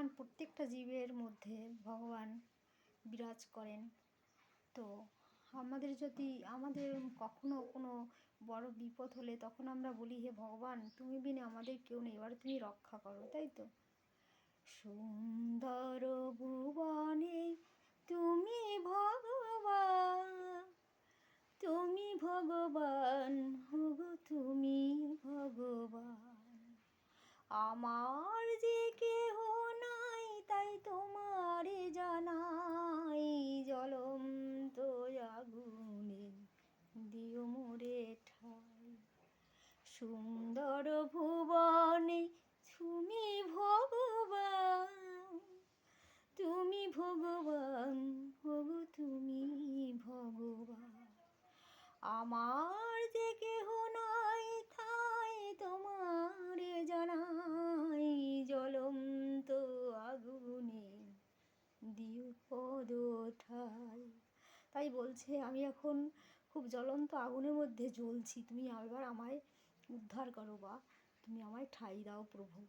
ভগবান প্রত্যেকটা জীবের মধ্যে ভগবান বিরাজ করেন। তো আমাদের কখনো কোনো বড় বিপদ হলে তখন আমরা বলি, হে ভগবান, তুমি বিনে আমাদের কেউ নেই, এবার তুমি রক্ষা করো, তাই তো। সুন্দর ভুবনে তুমি ভগবান, তুমি ভগবান, ওগো তুমি ভগবান। আমার যে কেহ নাই তাই তোমারে জানাই, জ্বলন্ত আগুনে দিও মোরে ঠাই। সুন্দর ভুবনে তুমি ভগবান, তুমি ভগবান, ওগো তুমি ভগবান। আমার যে কেহ নাই তাই তোমারে জানাই, জ্বলন্ত আগুনে দিও পদ ঠাই। তাই বলছে, আমি এখন খুব জ্বলন্ত আগুনের মধ্যে জ্বলছি, তুমি এবার আমায় উদ্ধার করো, বা তুমি আমায় ঠাই দাও প্রভু।